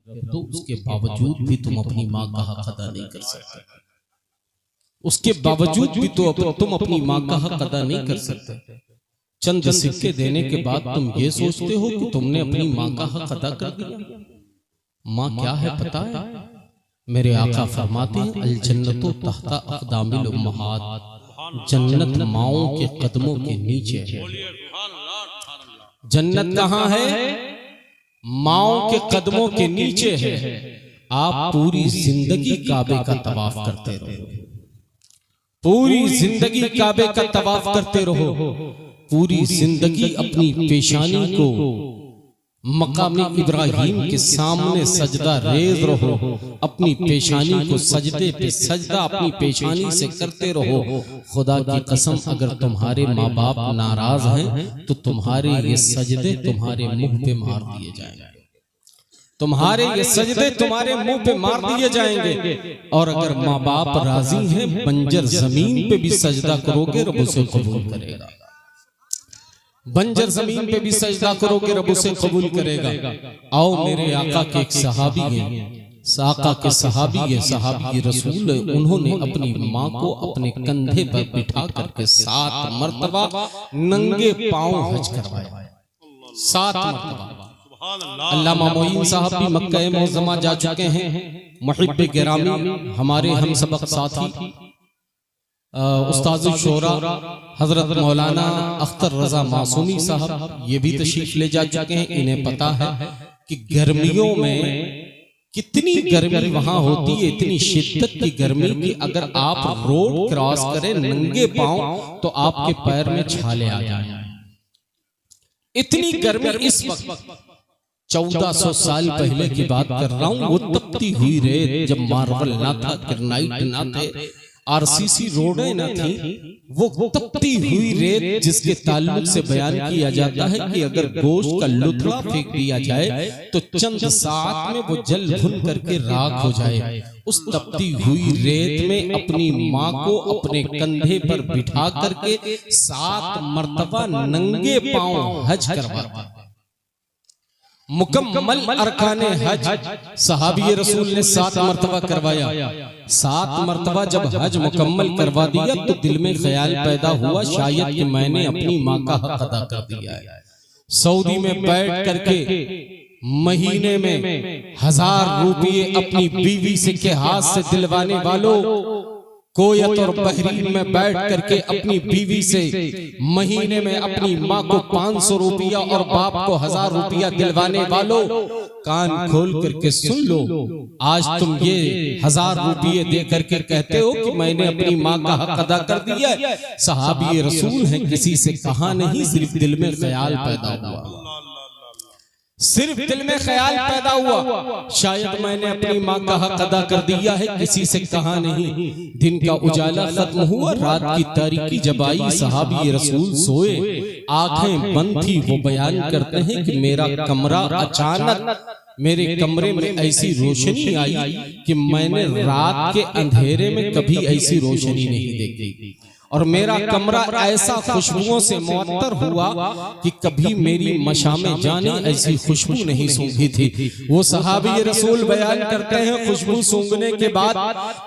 तो उसके बावजूद भी तुम अपनी माँ का हक अदा नहीं कर सकते। उसके बावजूद भी तो तुम अपनी माँ का हक अदा नहीं कर सकते। चंद सिक्के देने के बाद तुम ये सोचते हो कि तुमने अपनी माँ का हक अदा कर दिया। माँ क्या है पता है? मेरे आका फरमाते हैं अल जन्नतो तहता अक़दामिल उम्महात, जन्नत माओं के कदमों के नीचे है। जन्नत कहाँ है? माओं के कदमों के नीचे है। आप पूरी जिंदगी काबे का तवाफ करते रहो, पूरी जिंदगी काबे का तवाफ करते रहो, पूरी जिंदगी अपनी पेशानी को मकाम इब्राहिम के सामने सजदा रेज रहो, अपनी पेशानी को सजदे पे सजदा अपनी पेशानी से करते रहो। खुदा की कसम अगर तुम्हारे माँ बाप नाराज हैं तो तुम्हारे ये सजदे तुम्हारे मुंह पे मार दिए जाएंगे, तुम्हारे ये सजदे तुम्हारे मुंह पे मार दिए जाएंगे। और अगर माँ बाप राजी हैं, बंजर जमीन पे भी सजदा करोगे रब उसे कबूल करेगा। बंजर जमीन पे भी सजदा करोगे रब उसे कबूल करेगा। आओ मेरे आका के एक सहाबी हैं, आका के सहाबी है, सहाबी रसूल, उन्होंने अपनी माँ को अपने कंधे पर बिठा करके 7 मरतबा नंगे पांव हज करवाया। 7 मरतबा। अल्लामा मोइन साहब भी मक्का मुअज़्ज़मा जा चुके हैं। मुहिब्बे गिरामी हमारे हम सबक साथी उस्ताद शोरा हजरत मौलाना अख्तर रजा मासूमी साहब ये भी तशरीफ ले जा चुके हैं। इन्हें पता है कि गर्मियों में कितनी गर्मी वहां होती है, इतनी शिद्दत की गर्मी की अगर आप रोड क्रॉस करें नंगे पांव तो आपके पैर में छाले आ जाएं। इतनी गर्मी इस वक्त 1400 साल पहले की बात कर रहा हूं। वो तपती हुई रेत, जब मार्बल ना था, ग्रेनाइट ना थे, आरसीसी रोडें न थी, वो तपती हुई रेत जिसके ताल्लुक से बयान किया जाता है कि अगर गोश्त का लुथड़ा फेंक दिया जाए तो चंद साथ में वो जल भुन करके राख हो जाए। उस तपती हुई रेत में अपनी माँ को अपने कंधे पर बिठा करके 7 मरतबा नंगे पांव हज करवाया। मुकम्मल अरकाने हज सहाबी रसूल ने 7 मरतबा करवाया। 7 मरतबा जब हज मुकम्मल करवा दिया तो दिल में ख्याल पैदा हुआ शायद कि मैंने अपनी माँ का हक अदा कर दिया है। सऊदी में बैठ करके महीने में 1000 रुपये अपनी बीवी से के हाथ से दिलवाने वालों, कोयत और बहरीन में बैठ करके अपनी बीवी से महीने में अपनी माँ को 500 रुपया और बाप को 1000 रुपया दिलवाने वालों, कान खोल करके सुन लो। आज तुम ये 1000 रुपये दे करके कहते हो कि मैंने अपनी माँ का हक अदा कर दिया है। सहाबी रसूल हैं, किसी से कहा नहीं, सिर्फ दिल में ख्याल पैदा हुआ, सिर्फ दिल में ख्याल पैदा हुआ शायद मैंने अपनी माँ का हक अदा कर दिया है, किसी से कहा नहीं। दिन का उजाला खत्म हुआ, रात की तारीकी जब आई, सहाबी रसूल सोए, आंखें बंद थी। वो बयान करते हैं कि मेरा कमरा अचानक, मेरे कमरे में ऐसी रोशनी आई कि मैंने रात के अंधेरे में कभी ऐसी रोशनी नहीं देखी, और मेरा कमरा ऐसा खुशबुओं से मुअत्तर हुआ कि कभी मेरी मशामें जाने ऐसी खुशबू नहीं सूंघी थी। वो सहाबी रसूल बयान करते हैं खुशबू सूंघने के बाद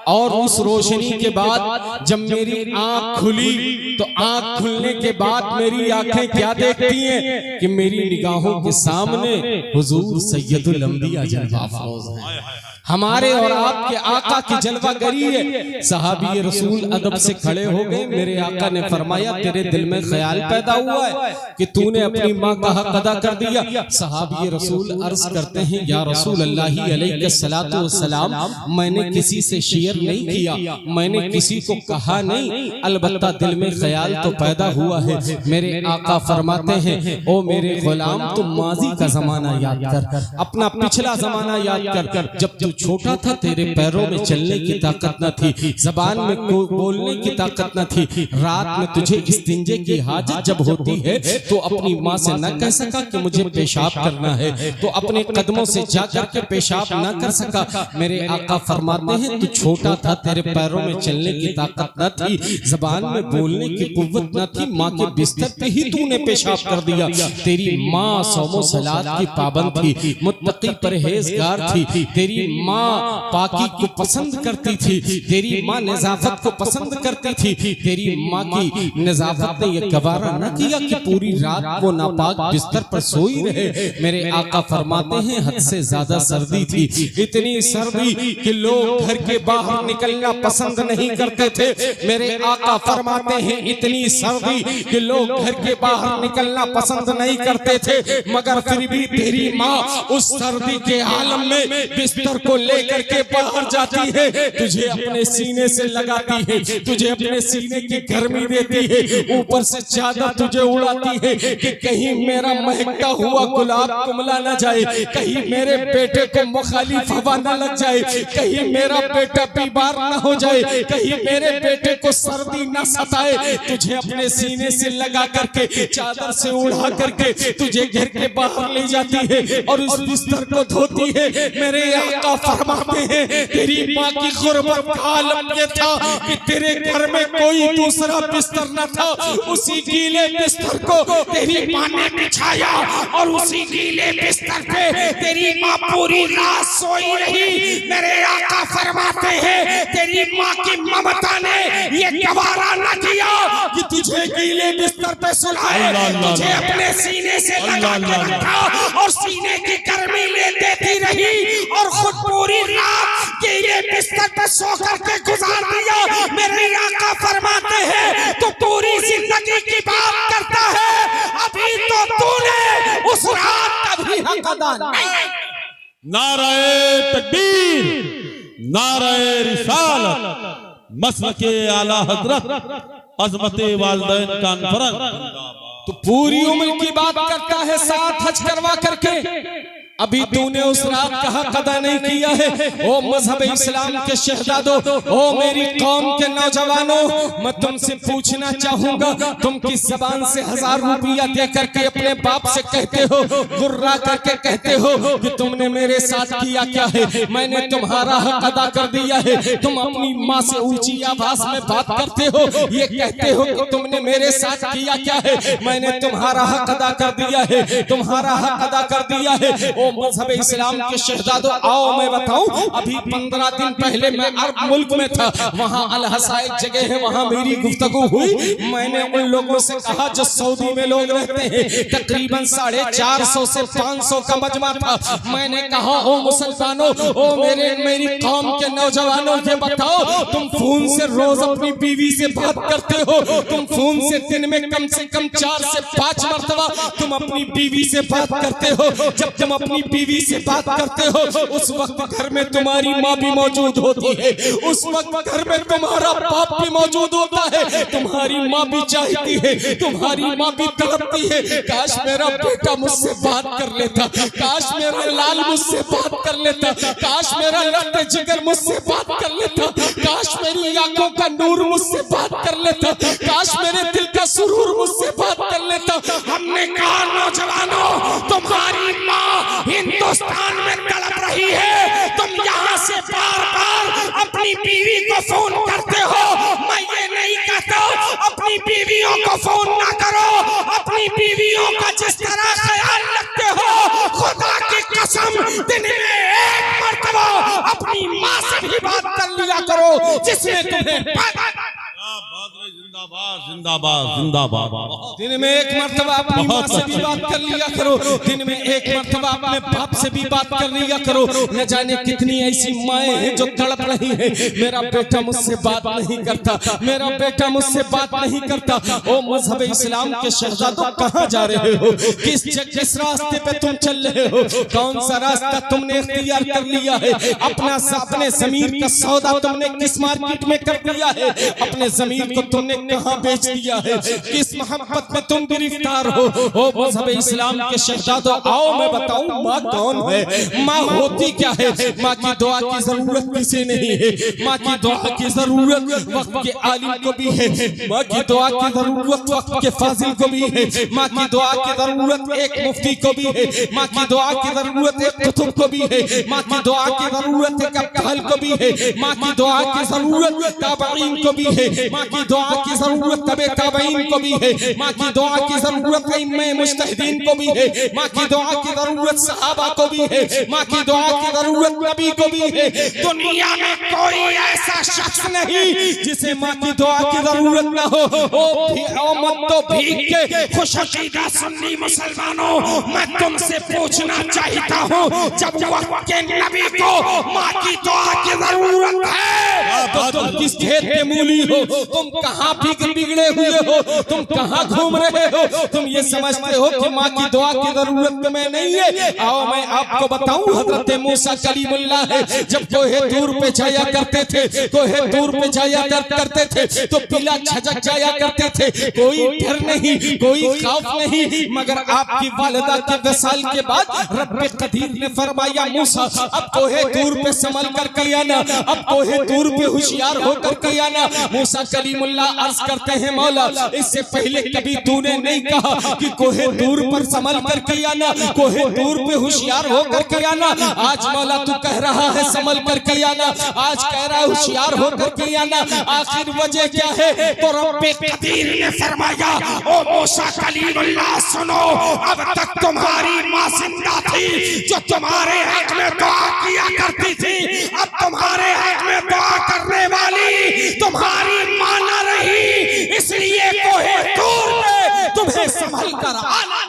और उस रोशनी के बाद जब मेरी आंख खुली तो आंख खुलने के बाद मेरी आंखें क्या देखती हैं कि मेरी निगाहों के सामने हुजूर सैयदुल अंबिया जलवा फरोज हैं। हमारे और आपके आका की जलवागरी है। सहाबी रसूल अदब से खड़े हो गए। मेरे आका ने फरमाया तेरे दिल में ख्याल पैदा हुआ है कि तूने अपनी माँ का हक अदा कर दिया। सहाबी रसूल अर्ज करते हैं या रसूल अल्लाह अलैहिस्सलातु वस्सलाम, मैंने किसी से शेयर नहीं किया, मैंने किसी को कहा नहीं, अलबत्ता दिल में ख्याल तो पैदा हुआ है। मेरे आका फरमाते हैं ओ मेरे गुलाम, तुम माजी का जमाना याद कर, अपना पिछला जमाना याद कर। जब तू छोटा था तेरे पैरों में चलने की ताकत न थी, जबान में बोलने की ताकत न थी, रात में तुझे इस्तिंजे की हाजत जब होती है तो अपनी माँ से न कह सका कि मुझे पेशाब करना है, तो अपने कदमों से जाकर के पेशाब न कर सका। मेरे आका फरमाते हैं तू छोटा था, तेरे पैरों में चलने की ताकत न थी, जबान में बोलने की कुव्वत न थी, माँ के बिस्तर पे ही तूने पेशाब कर दिया। तेरी माँ सौमो सलात की पाबंद थी, मुत्तकी परहेजगार थी। तेरी माँ पाकी को पसंद करती थी, तेरी माँ निजाफत को पसंद करती थी। तेरी माँ की निजाफत ने यह गवारा न किया कि पूरी रात वो नापाक बिस्तर पर सोई रहे। मेरे आका फरमाते हैं हद से ज्यादा सर्दी थी, इतनी सर्दी कि लोग घर के बाहर निकलना पसंद नहीं करते थे। मेरे आका फरमाते हैं इतनी सर्दी कि लोग घर के बाहर निकलना पसंद नहीं करते थे, मगर फिर भी तेरी माँ उस सर्दी के आलम में बिस्तर को लेकर के बाहर जाती है, तुझे अपने सीने से लगाती है, तुझे अपने सीने की गर्मी देती है, ऊपर से चादर तुझे उड़ाती है कि कहीं मेरा महकता हुआ गुलाब कुमला न जाए, कहीं मेरे बेटे को मुखालिफ हवा न लग जाए, कहीं मेरा बेटा बीमार न हो जाए, कहीं मेरे बेटे को सर्दी न सताए। तुझे अपने सीने से लगा करके चादर से उड़ा करके तुझे घर के बाहर ले जाती है और उस बिस्तर को धोती है। मेरे आका फरमाते हैं तेरी माँ की गुर्बत का आलम ये था कि तेरे घर में कोई दूसरा बिस्तर न था, उसी गीले बिस्तर को तेरी माँ ने बिछाया और उसी गीले बिस्तर पे तेरी माँ पूरी रात सोई रही। मेरे आका फरमाते हैं तेरी माँ की ममता ने ये गवारा न किया कि तुझे गीले बिस्तर पे सुलाए, तुझे अपने सीने से लगा के रखा और सीने की गर्मी ले देती रही और खुद पूरी रात गीले बिस्तर पे सो करके गुजार दिया। मेरे आका फरमाते हैं तो पूरी जिंदगी की बात करता है, अभी तो तूने उस रात का भी हक अदा नहीं। नाराए तकबीर, नाराए रिसालत, मसलके आला हजरत, अजमते वालिदैन कॉन्फ्रेंस। तो पूरी उम्र की बात करता है, 7 हज करवा करके अभी तूने उस रात का हक अदा नहीं किया है। ओ मजहब इस्लाम के शहजादों, ओ मेरी कौम के नौजवानों, मैं तुमसे पूछना चाहूंगा, तुम किस जबान से 1000 रुपया दे करके अपने बाप से कहते हो, गुर्रा करके कहते हो कि तुमने मेरे साथ किया क्या है, मैंने तुम्हारा हक अदा कर दिया है। तुम अपनी माँ से ऊंची आवाज में बात करते हो, ये कहते हो कि तुमने मेरे साथ किया क्या है, मैंने तुम्हारा हक अदा कर दिया है, तुम्हारा हक अदा कर दिया है। ओ मजहब इस्लाम के शहजादों, आओ मैं बताऊं, अभी 15 दिन पहले मैं अरब मुल्क में था, वहां अल हसा एक जगह है, वहां मेरी गुफ्तगू हुई। मैंने उन लोगों से कहा जो सऊदी में लोग रहते हैं, तकरीबन 450 से 500 का मजमा था। मैंने कहा ओ मुसलमानों, ओ मेरी कौम के नौजवानों, ये बताओ तुम फोन से रोज अपनी बीवी से बात करते हो, तुम फोन से दिन में कम से कम 4 से 5 मरतबा तुम अपनी बीवी से बात करते हो। जब तुम अपनी बीवी से बात करते हो उस वक्त घर में तुम्हारी माँ भी मौजूद होती है, उस वक्त घर में तुम्हारा बाप भी मौजूद होता है, तुम्हारी माँ भी चाहती है, तुम्हारी माँ भी तड़पती है, काश मेरा बेटा मुझसे बात कर लेता, काश मेरा लाल मुझसे बात कर लेता, काश मेरा लड़ते जिगर मुझसे बात कर लेता, काश मेरी आंखों का नूर मुझसे बात कर लेता, काश मेरे दिल का सुरूर मुझसे बात कर लेता। हमने कहा नौजवानों, तुम्हारी माँ हिंदुस्तान में तड़प रही है, तुम यहाँ से बार-बार अपनी बीवी को फोन करते हो। मैं ये नहीं कहता अपनी बीवियों को फोन ना करो, अपनी बीवियों का जिस तरह ख्याल रखते हो, खुदा की कसम दिन में 1 मरतबा अपनी माँ से भी बात कर लिया करो, जिसमें तुम्हें जिंदाबाद जिंदाबाद जिंदाबाद। दिन में 1 मरतबा अपनी माँ से भी बात कर लिया करो, दिन में 1 मरतबा अपने बाप से भी बात कर लिया करो। न जाने कितनी ऐसी माएं हैं जो तड़प रही हैं, मेरा बेटा मुझसे बात नहीं करता, मेरा बेटा मुझसे बात नहीं करता। ओ मजहब इस्लाम के शहजादों, कहाँ जा रहे हो, किस रास्ते पे तुम चल रहे हो, कौन सा रास्ता तुमने इख्तियार कर लिया है, अपने ज़मीर का सौदा तुमने किस मार्केट में कर दिया है, अपने ज़मीर को तुमने कहां बेच दिया है, किस मोहब्बत में तुम गिरफ्तार हो। ओ मजहब इस्लाम के शहजादों, आओ मैं बताऊं माँ कौन है, माँ होती क्या है। माँ की दुआ की जरूरत किसे नहीं है, माँ की दुआ की जरूरत वक्त के आलिम को भी है, माँ की दुआ की जरूरत वक्त के फाजिल को भी है, माँ की दुआ की जरूरत एक मुफ्ती को भी है, माँ की दुआ की जरूरत एक कुतुब को भी है, माँ की दुआ की जरूरत एक अब्दाल को भी है, माँ की दुआ की जरूरत ताबईन को भी है, माँ की दुआ की जरूरत तबे ताबईन को भी है, माँ की दुआ की जरूरत इमाम मुज्तहिदीन को भी है, माँ की दुआ की जरूरत सहाबा को भी है, माँ की दुआ की जरूरत नबी को भी है। दुनिया में कोई ऐसा शख्स नहीं जिसे माँ की दुआ की जरूरत न हो। ओ मत तो भीग के खुशअकीदा सुन्नी मुसलमानों, मैं तुमसे पूछना चाहता हूँ, जब वक्त के नबी को माँ की दुआ की जरूरत है तो तुम किस खेत के मूली हो, तुम कहाँ बिगड़े हुए हो, तुम कहाँ घूम रहे हो? तुम ये समझते हो कि माँ की दुआ की जरूरत तुम्हें नहीं है? आओ मैं आपको बताऊं, हजरत मूसा कलीमुल्लाह है, जब कोहे दूर पे जाया करते थे, कोहे दूर पे जाया करते थे तो पिला झजक जाया करते थे, कोई डर नहीं, कोई खौफ नहीं, मगर आपकी वालिदा के वसाल के बाद रब्बे कदीर ने फरमाया मूसा अब कोहे दूर पे संभल कर के आना, अब कोहे दूर पे होशियार होकर के आना। मूसा कलीमुल्लाह अर्ज करते हैं मौला इससे पहले कभी तूने नहीं कहा कि कोहे दूर पर संभल कर के आना, कोहे दूर पे होशियार होकर के आना। आज मौला तू कह रहा है संभल कर के आना, आज कह रहा है होशियार होकर के आना, आखिर वजह क्या है? तो रब्बे कदीर ने फरमाया ओ मूसा कलीमुल्लाह सुनो, अब तक तुम्हारी माँ जिंदा थी जो तुम्हारे हक में दुआ किया करती थी, अब तुम्हारे हक में दुआ करने वाली तुम्हारी माँ न रही, इसलिए कोहे दूर में तुम्हें संभल कर आना,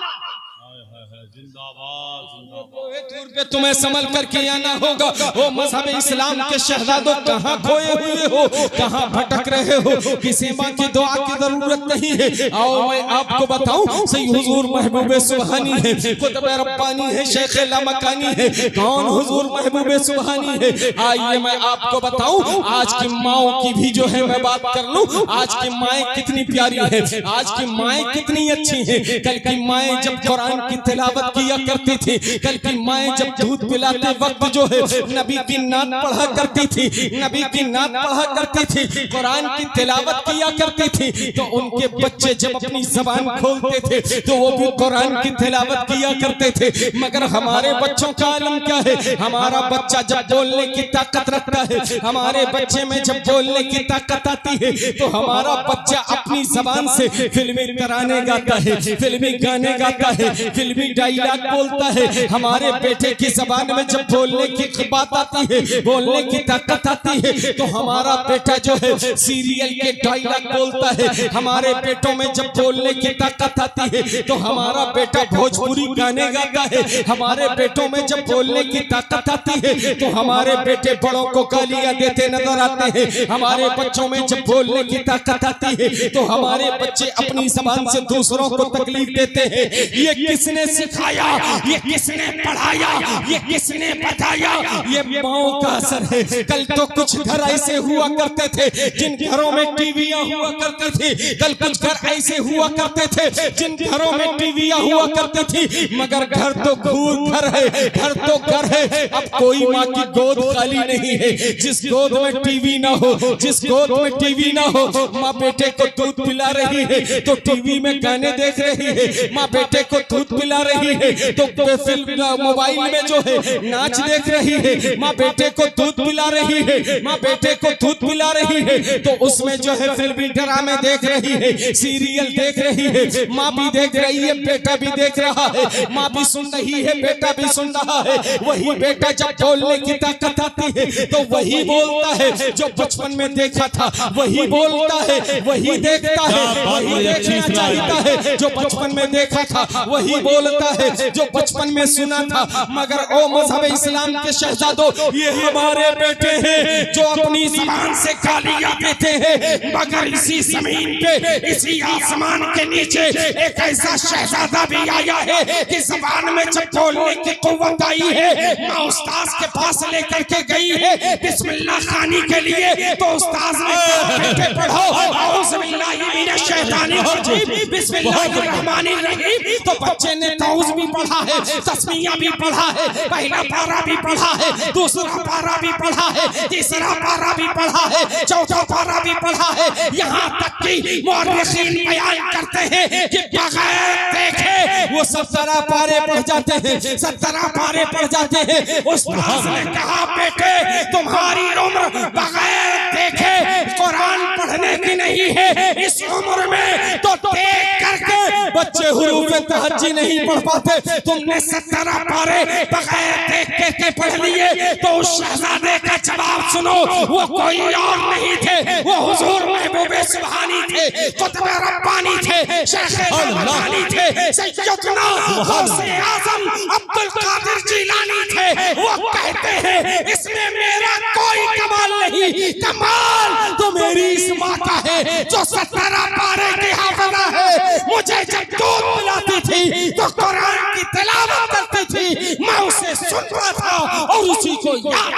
जिंदाबाद कोहे दूर पे तुम्हें संभल करके आना होगा। वो मजहब इस्लाम के शहजादों कहाँ खोए हुए हो, कहाँ भटक रहे हो? किसी माँ की दुआ की जरूरत नहीं है। आओ मैं आपको बताऊं, सही हुजूर महबूब सुबहानी है, कुतुब रब्बानी है, शेख लामकानी है। कौन हुजूर महबूब सुबहानी है? आइए मैं आपको बताऊं, आज की माओ की भी जो है मैं बात कर लूं, आज की माएँ कितनी प्यारी है, आज की माएँ कितनी अच्छी है। कल की माएँ जब कुरान की तिलावत किया करती थी, कल की माएँ जब दूध पिलाते वक्त जो है नबी की नात पढ़ा करती थी, नबी की नात पढ़ा करती थी, कुरान की तिलावत किया करती थी, तो उनके बच्चे जब अपनी जबान खोलते थे तो वो भी कुरान की तिलावत किया करते थे। मगर हमारे बच्चों का आलम क्या है? हमारा बच्चा जब बोलने की ताकत रखता है, हमारे बच्चे में जब बोलने की ताकत आती है तो हमारा बच्चा अपनी जबान से फिल्मी तराने गाता है, फिल्मी गाने गाता है, फिल्मी डायलॉग बोलता है। हमारे बेटे की जबान में जब बोलने की बात आती है, बोलने की ताकत आती है तो हमारा बेटा जो है सीरियल के डायलॉग बोलता है। हमारे बेटों में जब बोलने की ताकत आती है तो हमारा बेटा भोजपुरी गाने गाता है। हमारे बेटों में जब बोलने की ताकत आती है तो हमारे बेटे बड़ों को गालियां देते नजर आते हैं। हमारे बच्चों में जब बोलने की ताकत आती है तो हमारे बच्चे अपनी जबान से दूसरों को तकलीफ देते हैं। ये किसने सिखाया? ये किसने पढ़ाया? ये किसने बताया? ये माओ का असर है। कल तो कुछ घर ऐसे हुआ करते थे जिन घरों में टीवियां हुआ करती थी, कल कुछ घर ऐसे हुआ करते थे जिन घरों में टीवियां हुआ करती थी, मगर घर तो घर है, घर तो घर है। अब कोई माँ की गोद खाली नहीं है। जिस गोद में टीवी ना हो, जिस गोद में टीवी ना हो, माँ बेटे को दूध पिला रही है तो टीवी में गाने देख रही है, माँ बेटे को दूध पिला रही है तो फिल्म मोबाइल में जो है नाच देख रही है, माँ बेटे को दूध पिला रही है, माँ बेटे को दूध पिला रही है तो उसमें जो है फिल्मी ड्रामे देख रही है, सीरियल देख रही है। माँ भी देख रही है, बेटा भी देख रहा है, माँ भी सुन रही है, बेटा भी सुन रहा है। वही बेटा जब बोलने की ताकत आती है तो वही बोलता है जो बचपन में देखा था, वही बोलता है, वही देखता है, वही देखना चाहता है जो बचपन में देखा था, वही बोलता है जो बचपन में सुना था। मगर ओ मजहब इस्लाम के शहजादों, ये हमारे बेटे हैं जो अपनी ज़बान से गालियां देते हैं, मगर इसी जमीन पे, इसी आसमान के नीचे एक ऐसा शहजादा भी आया है कि ज़बान में जब बोलने की कुव्वत आई है, माँ उस्ताद के पास लेकर के गई है बिस्मिल्लाह खानी के लिए, तो उस्ताद ने बेटे पढ़ो औज़ु बिल्लाहि मिनश शैतानिर रजीम बिस्मिल्लाहिर रहमानिर रहीम, तो बच्चे ने तौज़ भी पढ़ा है, तस्मीया भी पढ़ा है, पहला पारा भी पढ़ा है, दूसरा पारा भी पढ़ा है, तीसरा पारा भी पढ़ा है, चौथा पारा भी पढ़ा है। यहाँ तक कि मुअर्रिखीन बयान करते हैं कि बगैर देखे वो 17 पारे पढ़ जाते हैं, 17 पारे पढ़ जाते हैं। उस्ताद ने कहा बेटे तुम्हारी उम्र बगैर देखे कुरान पढ़ने की नहीं की है इस उम्र में तो देख करके बच्चे हुरूफ तहज्जी नहीं पढ़ पाते। तुमने 17 पारे बगैर देख के पढ़ लिए तो उस शहजादे का जवाब सुनो, वो कोई और नहीं थे, वो हुजूर महबूब सुभानी थे, कुतुब रब्बानी थे, शेख रब्बानी थे, सैयदना गौसे आजम अब्दुल कादिर जिलानी थे। वो कहते हैं इसमें मेरा कोई कमाल नहीं, कमाल तो मेरी इस माँ का है जो 17 पारे की हाफिज़ा है। मुझे जब दूध पिलाती थी तो कुरान की तिलावत करती थी, मैं उसे सुनता था और उसी को याद।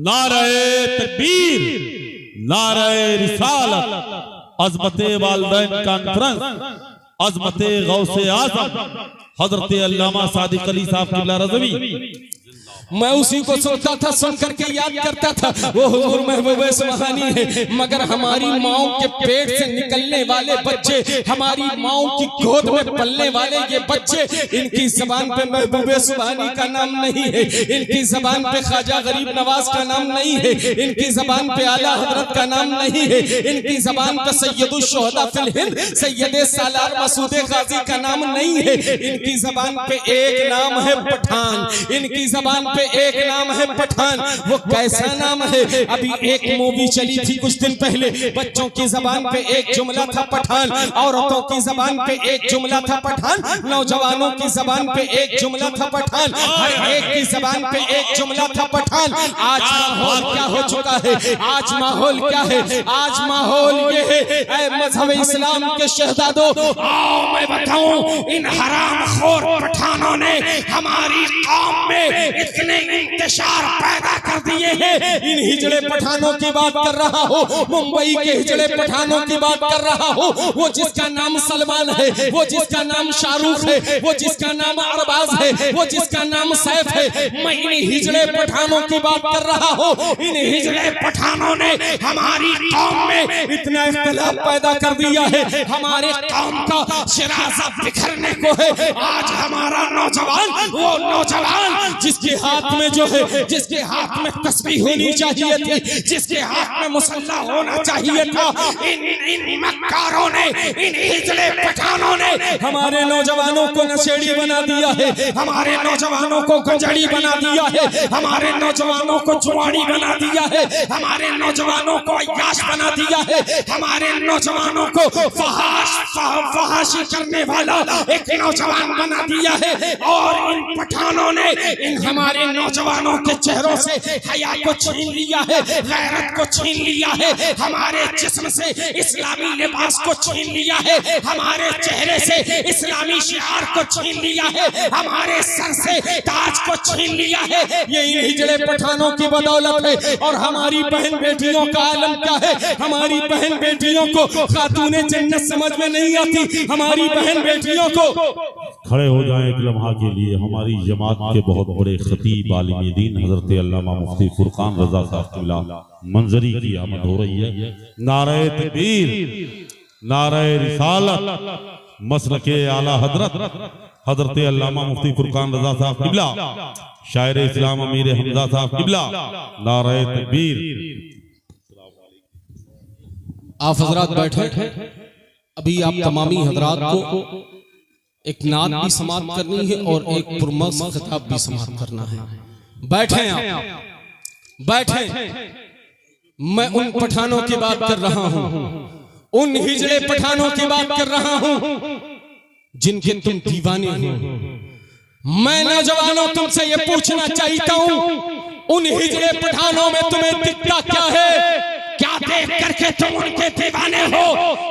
नारे तकबीर, नारे रिसालत, अज़मते वालिदैन कॉन्फ्रेंस, अज़मते गौसे आज़म हजरत अल्लामा सादिक अली साहब क़िबला रज़वी। मैं उसी को सुनता था, सुन करके याद करता था, वो हुजूर महबूब सुभानी है। मगर हमारी माओ के पेट से निकलने वाले बच्चे, हमारी माओ की गोद में पलने वाले ये बच्चे, इनकी जबान पे महबूब सुभानी का नाम नहीं है, इनकी जबान पे ख्वाजा गरीब नवाज का नाम नहीं है, इनकी जबान पे आला हजरत का नाम नहीं है, इनकी जबान पे सैयदुश शुहदा फिल हिंद सैयदे सालार मसूद गाजी का नाम नहीं है। इनकी जबान पे एक नाम है पठान, इनकी जबान पे एक नाम है पठान। वो कैसा नाम है? अभी एक मूवी चली थी कुछ दिन पहले, बच्चों की जबान पे एक जुमला था पठान, औरतों की जबान पे एक जुमला था पठान, नौजवानों की जबान पे एक जुमला था पठान, हर एक की जबान पे एक जुमला था पठान। आज माहौल क्या हो चुका है? आज माहौल क्या है? आज माहौल ये है, ऐ मजहब इस्लाम के शहजादों, आओ मैं बताऊं, इन हरामखोर पठानों ने हमारी कौम में इतने इंतशार पैदा कर दिए हैं। इन हिजड़े पठानों की बात कर रहा हो, मुंबई के हिजड़े पठानों की बात कर रहा हो, वो जिसका नाम सलमान है, वो जिसका नाम शाहरुख है, वो जिसका नाम अरबाज है, वो जिसका नाम सैफ है। मैं इन हिजड़े पठानों की बात कर रहा हो। इन हिजड़े पठानों ने हमारी कौम में इतना इख्तिलाफ पैदा कर दिया है, हमारे कौम का शिराजा बिखरने को है। आज हमारा नौजवान, वो नौजवान जिसके हाथ में जो है, जिसके हाथ में तस्बीह होनी चाहिए थी, जिसके हाथ में मुसल्ला होना चाहिए था, इन मक्कारों ने, इन हिजड़े पठानों ने हमारे नौजवानों को नशेड़ी बना दिया है, हमारे नौजवानों को गंजड़ी बना दिया है, हमारे नौजवानों को जुआड़ी बना दिया है, हमारे नौजवानों को अय्याश बना दिया है, हमारे नौजवानों को फहाशी करने वाला एक नौजवान बना दिया है। और इन पठानों ने इन हमारे नौजवानों के चेहरों से हया को छीन लिया है, गैरत को छीन लिया है, हमारे जिस्म से इस्लामी लिबास को छीन लिया है, हमारे चेहरे से इस्लामी शिआर को छीन लिया है, हमारे सर से ताज को छीन लिया है। ये इन हिजड़े पठानों की बदौलत है। और हमारी बहन बेटियों का आलम क्या है? हमारी बहन बेटियों को खातूने जन्नत समझ में नहीं आती। हमारी बहन बेटियों को खड़े हो जाएं एक लम्हा के लिए। हमारी जमात के बहुत बड़े खतीब आलिम दीन हजरत अल्लामा मुफ्ती फुरकान रजा साहब क़िबला मंजरी की आमद हो रही है। नारे तकबीर, नारे रिसालत, मसलके आला हजरत अल्लामा मुफ्ती फुरकान रजा साहब क़िबला, शायर इस्लाम अमीर हमजा साहब क़िबला, नारे तकबीर। आप हजरात बैठे। अभी आप तमामी हजरात को एक नात भी समाप्त करनी है और एक पुरमस खिताब भी समाप्त करना है। बैठे आप, बैठे। मैं उन पठानों की बात कर रहा हूं, उन हिजड़े पठानों की बात कर रहा हूं जिनके तुम दीवाने हो। मैं नौजवानों तुमसे ये पूछना चाहता हूं, उन हिजड़े पठानों में तुम्हें दिखता क्या है? क्या देख करके तुम उनके दीवाने हो?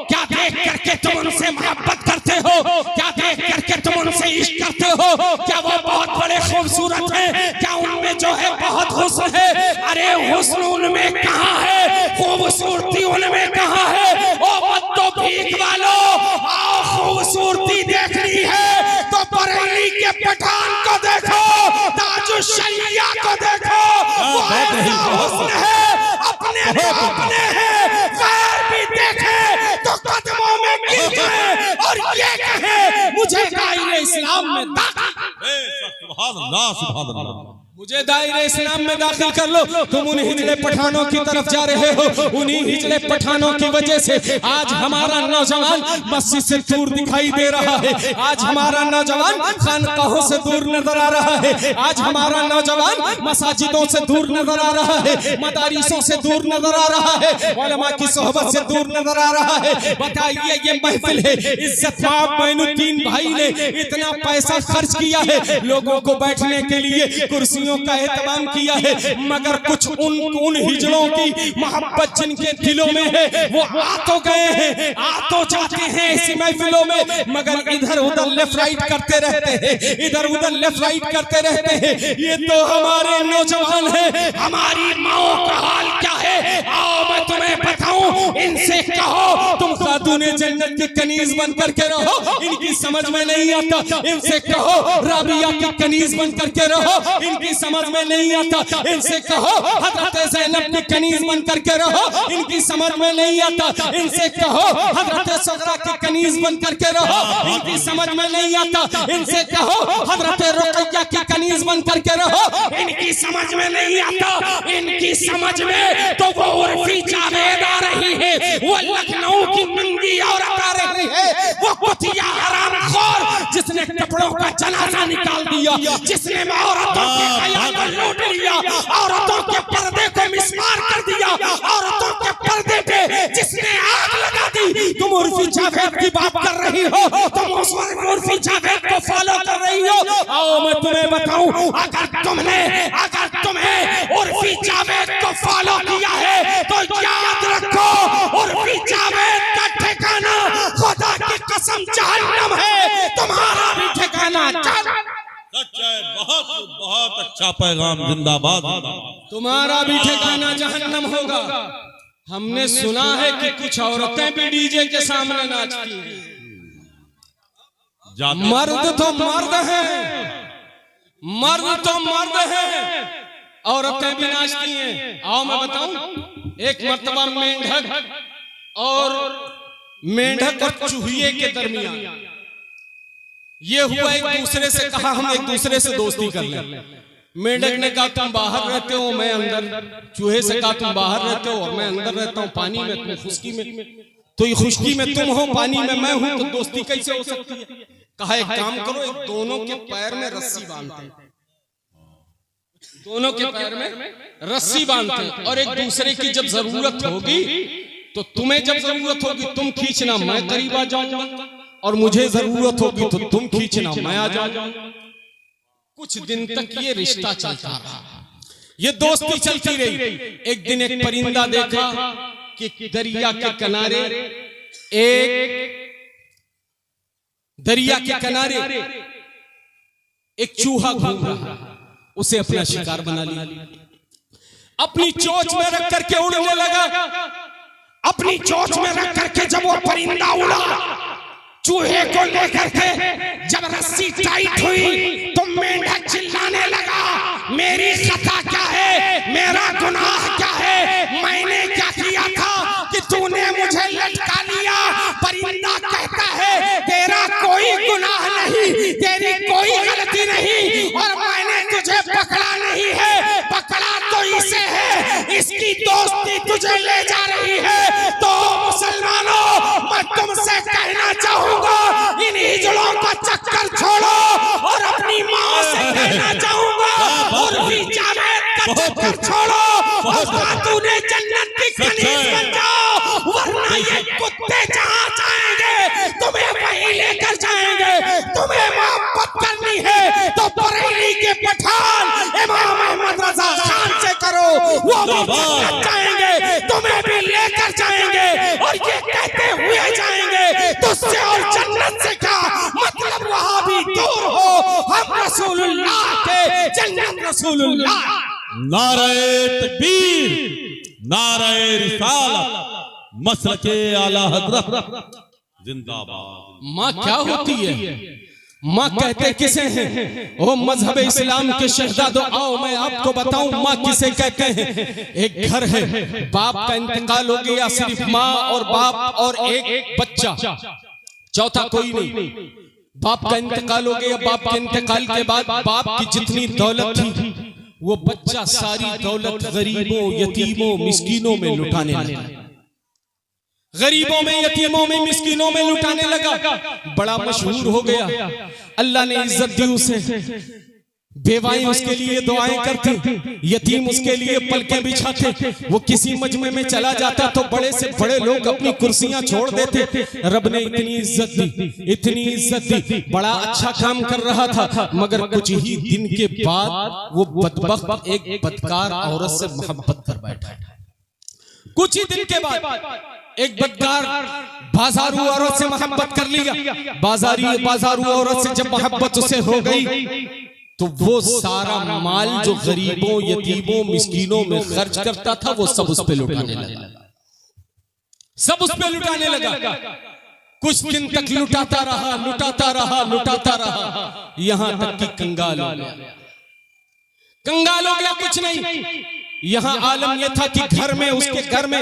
क्या देख करके तुम उनसे मोहब्बत करते हो? क्या देख करके तुम उनसे इश्क करते हो? क्या वो बहुत बड़े खूबसूरत हैं? क्या उनमें जो है बहुत हुस्न है? अरे हुस्न उनमें कहाँ है? खूबसूरती उनमें कहाँ है? ओ बद्दो भीख वालों, आओ खूबसूरती देखनी है तो बरेली के पठान को देखो, ताजुश्शरिया को देखो। वो ऐसा हुस्न है, अपने हैं, गैर भी देखे तो कदमों में गिर जाए और ये कहे मुझे दायरे इस्लाम में दाखिल। सुभान अल्लाह, सुभान अल्लाह। मुझे दायरे इस्लाम में दाखिल कर लो। तुम उन हिजड़े पठानों की तरफ जा रहे हो। उन्हीं हिजड़े पठानों की वजह से आज हमारा नौजवान मस्जिद से दूर दिखाई दे रहा है। आज हमारा नौजवान खानकाहों से दूर नजर आ रहा है। आज हमारा नौजवान मसाजिदों से दूर नजर आ रहा है, मदारिसों से दूर नजर आ रहा है, उलमा की सोहबत से दूर नजर आ रहा है। बताइए ये महफिल है, इज्जत माब मोइनुद्दीन भाई ने इतना पैसा खर्च किया है, लोगों को बैठने के लिए कुर्सी का एहतमाम किया है, मगर कुछ उन हिजड़ों की मोहब्बत जिनके दिलों में है वो आ तो गए हैं, आ तो जाते हैं ऐसी महफिलों में, मगर इधर उधर लेफ्ट राइट करते रहते हैं, इधर उधर लेफ्ट राइट करते रहते हैं। ये तो हमारे नौजवान हैं, हमारी माओ का हाल क्या है आओ मैं तुम्हें बताऊं। इनसे कहो तुम खातूने जन्नत की कनीज बन करके रहो, इनकी समझ में नहीं आता। इनसे कहो राबिया की कनीज बन करके रहो, इनकी समझ में नहीं आता। इनसे कहो हजरत ज़ैनब की कनीज बन करके रहो, इनकी समझ में नहीं आता। इनसे कहो हजरत सगरा की कनीज बन करके रहो, इनकी समझ में नहीं आता। इनसे कहो हजरत रुक़ैया की कनीज बन करके रहो, इनकी समझ में नहीं आता। इनकी समझ में तो वो उर्फी जावेद आ रही है, वो लखनऊ की नंगी औरत आ रही है, वो कुतिया हरामखोर जिसने कपड़ों का जनाजा निकाल दिया, जिसने औरतों की हया को लूट लिया, औरतों के पर्दे को मिसमार कर दिया, औरतों के पर्दे पे जिसने आग लगा दी। तुम उर्फी जावेद की बात कर रही हो, तुम उर्फी जावेद को फॉलो कर रही हो। आओ मैं तुम्हें बताऊं, अगर तुम्हें उर्फी जावेद को फॉलो किया है तो याद रखो उर्फी जावेद का ठिकाना खुदा की कसम जहन्नम है, तुम्हारा भी ठिकाना बहुत बहुत अच्छा पैगाम, जिंदाबाद। तुम्हारा भी ठिकाना जहन्नम होगा। हमने सुना है कि कुछ औरतें भी डीजे के सामने नाचती हैं। मर्द तो मर्द हैं, मर्द तो मर्द हैं, औरतें भी नाचती हैं। आओ मैं बताऊं, एक मर्तबा मेंढक और चूहिए के दरमियान ये हुआ, एक दूसरे से कहा हम एक दूसरे से दोस्ती कर लें। मेंढक ने कहा तुम बाहर रहते हो मैं अंदर, चूहे से कहा तुम बाहर रहते हो और मैं अंदर रहता हूँ, पानी में तुम खुश्की में, तो ये खुश्की में तुम हो पानी में मैं हूं, तो दोस्ती कैसे हो सकती है। कहा एक काम करो, एक दोनों के पैर में रस्सी बांधते, दोनों के पैर में रस्सी बांधते और एक दूसरे की जब जरूरत होगी तो तुम्हें जब जरूरत होगी तुम खींचना, मैं करीब आ जाऊंगा, और मुझे जरूरत होगी तो तुम खींचना, मैं आ जाऊंगा। कुछ दिन तक ये रिश्ता चलता रहा, ये दोस्ती चलती रही। एक दिन एक परिंदा देखा कि दरिया के किनारे एक चूहा घूम रहा, उसे अपना शिकार बना लिया, अपनी चोंच में रख करके उड़ने लगा। अपनी चोंच में रख करके जब वो परिंदा उड़ा, चूहे को लेकर के जब रस्सी टाइट हुई तो मेंढक चिल्लाने लगा, मेरी खता क्या है, मेरा गुनाह क्या है, मैंने क्या किया था कि तूने मुझे लटका लिया। परिंदा कहता है तेरा कोई गुनाह नहीं, तेरी कोई गलती नहीं, और मैंने तुझे पकड़ा नहीं है, पकड़ा तो इसे है, इसकी दोस्ती तुझे ले जा रही है। तो मुसलमानों, मैं तुमसे कहना चाहूंगा इन हिजड़ों का चक्कर छोड़ो, और अपनी माँ से कहना चाहूंगा उर्फी जावेद का चक्कर छोड़ो, और खातूने जन्नत की कनीज बन जाओ, वरना ये कुत्ते जहाँ जाएंगे तुम्हें वहीं लेकर जाएंगे। तुम्हें मोहब्बत करनी है तो बरेली के पठान इमाम अहमद रजा खान से करो, वो भी जाएंगे, तुम्हें भी लेकर जाएंगे, और ये कहते हुए जाएंगे तुझसे और जन्नत से क्या मतलब, वहां भी दूर हो, हम रसूलुल्लाह के, जन्नत रसूलुल्लाह। नारे तकबीर, नारे रिसालत, मसलके आला हज़रत जिंदाबाद। माँ क्या होती है, माँ कहते किसे हैं, ओ मजहब इस्लाम के शहजादो, आओ मैं आपको बताऊं माँ किसे कहते हैं। एक घर है, बाप का इंतकाल हो गया, सिर्फ माँ और बाप और एक बच्चा, चौथा कोई नहीं। बाप का इंतकाल हो गया, बाप के इंतकाल के बाद बाप की जितनी दौलत थी वो बच्चा सारी दौलत गरीबों, यतीमों, मिस्कीनों में लुटाने लगा। गरीबों में, यतीमों में, मिस्कीनों में लुटाने लगा। बड़ा मशहूर हो गया। अल्लाह ने इज्जत दी उसे। बेवाएं उसके लिए दुआएं करती, यतीम उसके लिए पलकें बिछाते। वो किसी मजमे में चला जाता तो बड़े से बड़े लोग अपनी कुर्सियां छोड़ देते। रब ने इतनी इज्जत दी, इतनी इज्जत दी। बड़ा अच्छा काम कर रहा था, मगर कुछ ही दिन के बाद वो बदबख्त एक बदकार औरत से मोहब्बत कर बैठा। कुछ ही दिन के बाद एक बदकार बाजारू औरत से मोहब्बत कर लिया। बाजारू औरत से जब मोहब्बत उसे हो गई तो वो सारा माल जो गरीबों, यतीमों, मिस्कीनों में खर्च करता था वो सब उस पे लुटाने लगा। सब उस पे लुटाने लगा। कुछ दिन तक लुटाता रहा, यहां तक कि कंगाल हो गया। कुछ नहीं। यहाँ आलम यह था कि घर में, उसके घर में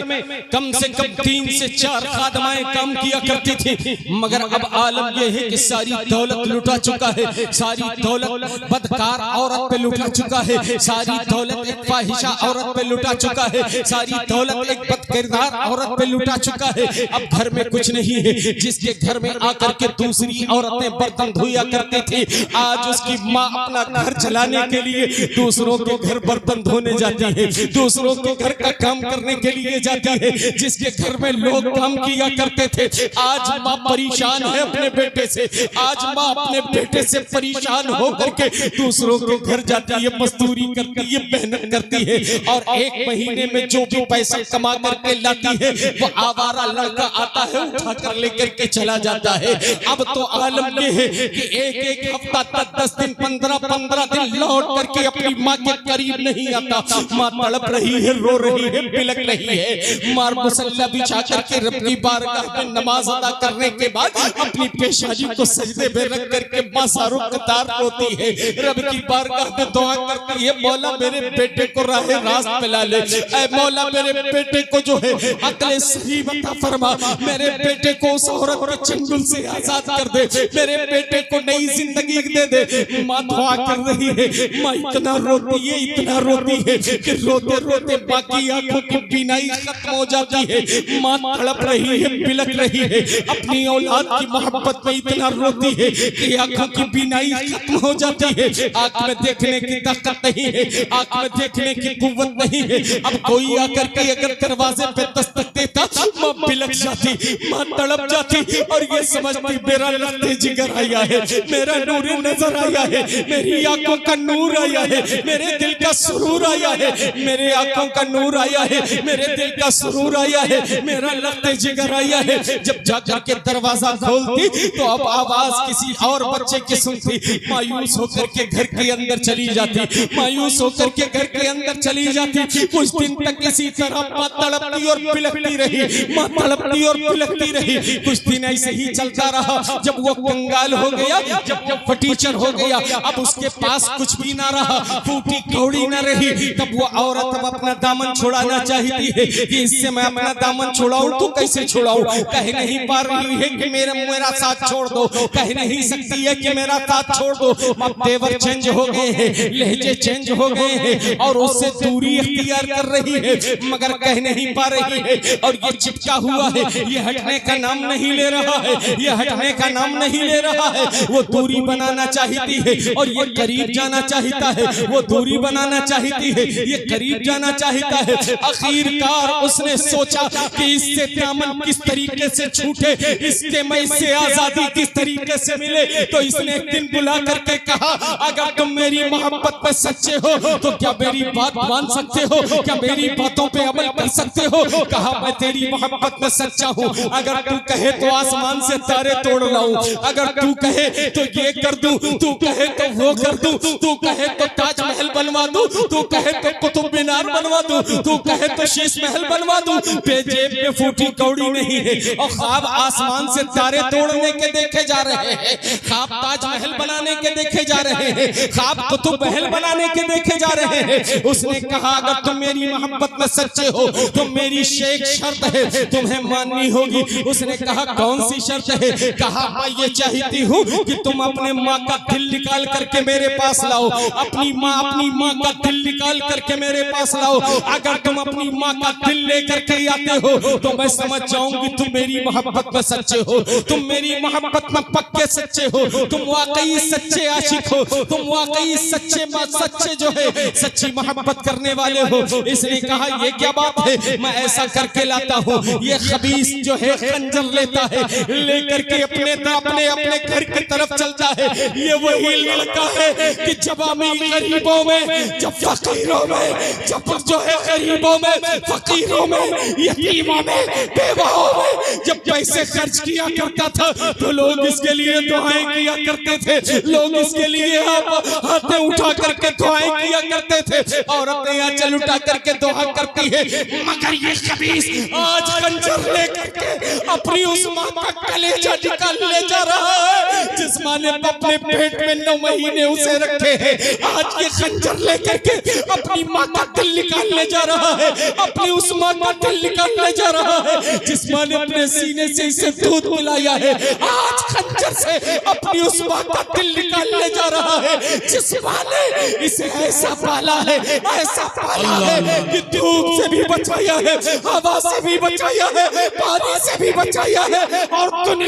कम से कम 3 से 4 खादमाएं काम किया करती थी। मगर अब आलम यह है कि सारी दौलत लुटा चुका है। सारी दौलत बदकार औरत पे लुटा चुका है। सारी दौलत एक फाहिशा औरत पे लुटा चुका है। सारी दौलत एक बदकिरदार औरत पे लुटा चुका है। अब घर में कुछ नहीं है। जिसके घर में आकर के दूसरी औरतें बर्तन धोया करती थी, आज उसकी माँ अपना घर चलाने के लिए दूसरों के घर बर्तन धोने जाती है, दूसरों के घर का काम करने के लिए जाती है। जिसके घर में लोग काम किया करते थे, आज माँ परेशान है अपने बेटे से। आज माँ अपने बेटे से परेशान होकर के दूसरों के घर जाती है, मजदूरी करती है, मेहनत करती है, और एक महीने में जो भी पैसा कमा करके लाती है वो आवारा लड़का आता है उठा कर लेकर के चला जाता है। अब तो आलम ये है कि एक हफ्ता तक 10 दिन, 15 दिन लौट करके अपनी माँ के करीब नहीं आता। माँ तड़प रही है, रो रही है, बिलक रही है। मार मुसल्ला बिछा करके रब की बारगाह में नमाज अदा करने के बाद अपनी पेशानी को सजदे में रख करके माँ सारो कतार रोती है, रब की बारगाह में दुआ करती है, मौला मेरे बेटे को राह रास्त मिला ले। ऐ मौला मेरे बेटे को जो है अक्ल सही अता फरमा, मेरे बेटे को उस औरत के चंगुल से आजाद कर दे, मेरे बेटे को नई जिंदगी दे दे। माँ दुआ कर रही है। माँ इतना रोती है, इतना रोती है कि रोते रोते बाकी आंखों की बीनाई खत्म हो जाती है। माँ तड़प रही है, बिलक रही है, अपनी औलाद की मोहब्बत में इतना रोती है कि आंखों की बीनाई खत्म हो जाती है। आंख में देखने की ताकत नहीं है, आंख में देखने की कुव्वत नहीं है। अब कोई आकर के अगर दरवाजे पे दस्तक देता, माँ बिलक जाती, माँ तड़प जाती और ये समझती मेरा लफ्ते जिगर आया है, मेरा नूर नजर आया है, मेरी आंखों का नूर आया है, मेरे दिल का सुरूर आया है, मेरे आंखों का नूर आया है, मेरे दिल का सुरूर आया है, मेरा लफ्ते जिगर आया है। जब जाकर के दरवाजा खोलती तो अब आवाज किसी और बच्चे की सुनती, मायूस होकर के घर के अंदर चली जाती, मायूस होकर के घर के अंदर चली जाती। कुछ दिन तक इसी तरह माँ तड़पती और बिलखती रही, माँ तड़पती और बिलखती रही। कुछ दिन ऐसे ही चलता रहा। जब वो कंगाल हो गया, जब वो फटीचर हो गया, अब उसके पास कुछ भी ना रहा, फूटी कौड़ी ना रही, तब वो औरत अब अपना दामन छुड़ाना चाहती है कि इससे मैं अपना दामन छुड़ाऊं तो कैसे छुड़ाऊं। कह नहीं पा रही है कि मेरा साथ छोड़ दो, कह नहीं सकती है कि मेरा साथ छोड़ दो। अब तेवर चेंज हो गए हैं, लहजे चेंज हो गए हैं और उससे दूरी इख्तियार कर रही है, मगर कह नहीं पा रही है। और ये चिपका हुआ है, ये हटने का नाम नहीं ले रहा है, ये हटने का नाम नहीं ले रहा है। वो दूरी बनाना चाहती है और ये करीब जाना चाहता है, वो दूरी बनाना चाहती है, ये करीब जाना चाहता है। आखिरकार उसने सोचा कि इससे दामन किस तरीके से छूटे, इसके मैं से आजादी किस तरीके से मिले। तो इसने एक दिन बुला करके कहा, अगर तुम मेरी मोहब्बत पर सच्चे हो तो क्या मेरी बात मान सकते हो, क्या मेरी बातों पे अमल कर सकते हो। कहा मैं तेरी मोहब्बत में सच्चा हूँ, अगर तू कहे तो आसमान से तारे तोड़ लाऊं, अगर तू कहे तो ये कर दूं, तू कहे तो वो कर दूं, तू कहे तो ताजमहल बनवा दूं, तू कहे तो कुतुब मीनार बनवा दूं, तू कहे तो शीश महल बनवा दूं। जेब में फूटी कौड़ी नहीं है और ख्वाब आसमान से तारे तोड़ने के देखे जा रहे हैं, ख्वाब ताजमहल बनाने के देखे जा रहे हैं, ख्वाब कुतुब महल बनाने के देखे जा रहे हैं। उसने कहा अगर तुम मेरी मोहब्बत में सच्चे हो तो मेरी शेख शर्त है, तुम्हें माननी होगी। उसने कहा कौन सी शर्त है? कहा मैं ये चाहती हूँ कि तुम अपने माँ का दिल निकाल करके मेरे पास लाओ, अपनी माँ का दिल निकाल करके मेरे पास लाओ। अगर तुम अपनी माँ का दिल लेकर के आते हो तो मैं समझ जाऊंगी तुम मेरी मोहब्बत में सच्चे हो, तुम मेरी मोहब्बत में पक्के सच्चे हो, तुम वाकई सच्चे आशिक हो, तुम वाकई सच्चे जो है सच्ची मोहब्बत करने वाले हो। इसने कहा ये क्या बात है, मैं ऐसा करके लाता हूँ। ये खबीस जो है खंजर लेता है, लेकर के अपने घर की तरफ चलता है। ये वही लड़का है कि जब अमीर गरीबों में, जब फकीरों में, जब जो है गरीबों में, फकीरों में, यतीमों में, बेवाओं में जब पैसे खर्च किया करता था तो लोग इसके लिए दुआएं किया करते थे, लोग इसके लिए हाथें उठा करके दुआएं किया करते थे। औरतें आंचल उठा करके दुआ करती है, मगर ये खबीस आज खंजर लेकर के अपनी उस माँ का कलेजा निकाल ले जा रहा है जिस माँ ने अपने पेट में 9 महीने उसे रखे हैं। आज ये खंजर लेकर के अपनी माँ का दिल निकालने जा रहा है, अपनी उस माँ का दिल निकालने जा रहा है जिस माँ ने अपने सीने से इसे दूध पिलाया है। आज खंजर से अपनी उस माँ का दिल निकालने जा रहा है जिस माँ ने इसे ऐसा पाला है, ऐसा पाला है कि धूप से भी बचाया है, हवा से भी बचाया है, पानी से भी बचाया है। और तुम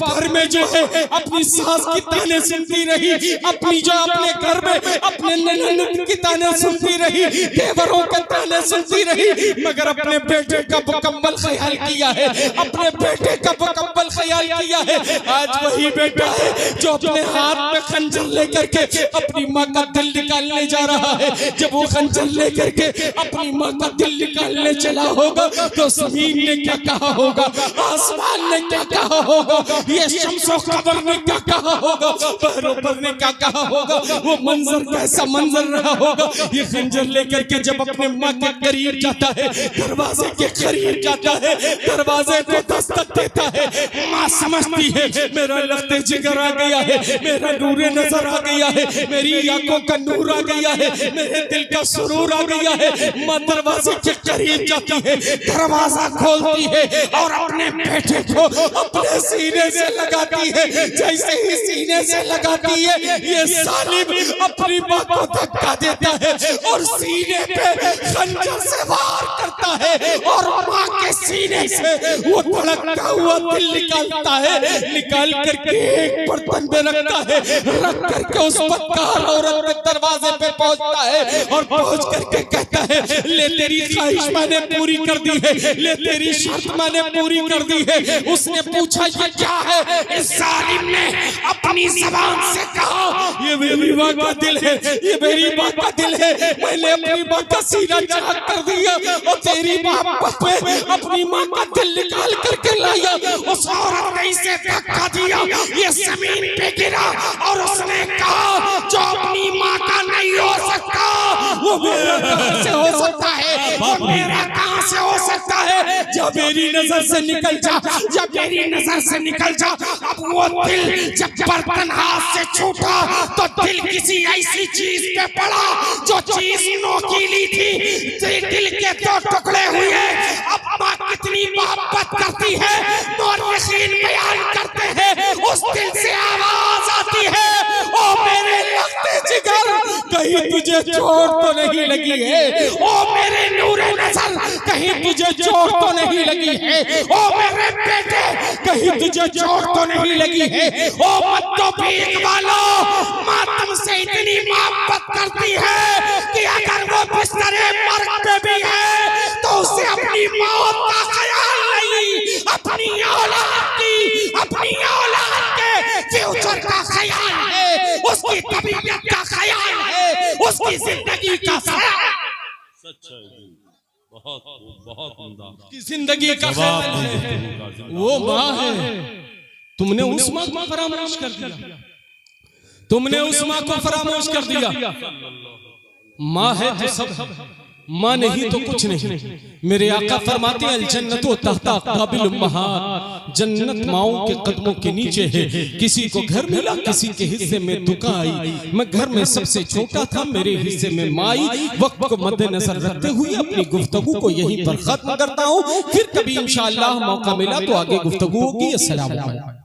घर में जो है अपनी सास की ताने सुनती रही, अपनी जो अपने घर में अपने ननद की ताने सुनती रही, देवरों के ताने सुनती रही, मगर अपने बेटे का मुकम्मल ख्याल किया है, अपने बेटे का मुकम्मल ख्याल किया है। आज वही बेटा है जो अपने हाथ में खंजर लेकर के अपनी माँ का दिल निकालने जा रहा है। जब वो खंजर लेकर के अपनी माँ का दिल निकालने चला होगा तो जमीन ने क्या कहा होगा, आसमान ने क्या कहा होगा, ये शम्सो कमर ने क्या कहा होगा, बहरों ने क्या कहा होगा, वो मंजर कैसा मंजर रहा होगा। ये खंजर लेकर के जब अपने माँ के करीब जाता है, दरवाजे के करीब जाता है, दरवाजे पे दस्तक देता है, माँ समझती है मेरा लफ्ते जिगर आ गया है, मेरा नूरे नजर आ गया है, मेरी आंखों का नूर आ गया है, मेरे दिल का सुरूर आ गया है। माँ दरवाजे के करीब जाती है, दरवाजा खोलती है और अपने बेटे को अपने सीने से लगाती है। जैसे ही सीने से लगाती है ये सालिम अपनी माँ को धक्का देता है और सीने पे खंजर से वार करता है और माँ के सीने से वो धड़कता हुआ दिल निकालता है, निकाल करके एक बर्तन में रखता है, रख करके उस बदकार औरत के दरवाजे पे पहुंचता है और पहुंच करके कहता है ले तेरी ख्वाहिश मैंने पूरी कर दी है, ले तेरी शर्त मैंने पूरी कर दी है। उसने पूछा ये क्या है? इस जालिम ने अपनी जुबान से कहा ये मेरी माँ का दिल है, ये मेरी माँ का दिल है, मैंने अपनी माँ का सीना चाक कर दिया और तेरी मोहब्बत पे अपनी माँ का दिल निकाल करके लाया। उस औरत ने इसे धक्का दिया, ये जमीन पे गिरा और उसने कहा जो अपनी माँ का नहीं हो सकता वो मेरा कहाँ से हो सकता है, वो मेरा कहाँ से हो सकता है। जब मेरी नजर से निकल जा, जब मेरी नजर से निकल जा। अब वो दिल जब बर्तन हाथ से छूटा तो दिल किसी ऐसी चीज पे पड़ा जो चीज नोकीली थी, दिल के 2 टुकड़े हुए। अब माँ कितनी मोहब्बत करती है और यकीन बयान करते हैं, उस दिल से आवाज आती है ओ मेरे लगते जिगर कहीं तुझे चोट तो नहीं लगी है, ओ मेरे नूरे नजर कहीं तुझे चोट तो नहीं लगी है, ओ मेरे बेटे कहीं तुझे चोट तो नहीं लगी है। ओ मत्तो भीख वालों, माँ तुमसे इतनी मोहब्बत करती है कि अगर वो बिस्तरे मर्ग पे भी है तो उसे अपनी मौत का ख्याल नहीं, अपनी औलाद के फ्यूचर का ख्याल है, उसकी तबीयत का ख्याल है, उसकी जिंदगी का ख्याल। सच है, बहुत उम्दा की जिंदगी का ख्याल है। वो माँ है, तुमने उस माँ को फरामोश कर दिया, तुमने उस माँ को फरामोश कर दिया। माँ है तो सब, माँ नहीं तो कुछ नहीं। मेरे आका फरमाते अल जन्नत व तहता अक़दाबिल उम्महात, जन्नत माओं के कदमों के नीचे है। किसी को घर मिला, किसी के हिस्से में दुका आई। मैं घर में सबसे छोटा था, मेरे हिस्से में माँ आई। वक्त को मद्देनजर रखते हुए अपनी गुफ्तगू को यहीं पर खत्म करता हूँ। फिर कभी इंशाअल्लाह मौका मिला तो आगे गुफ्तगू होगी। अस्सलाम वालेकुम।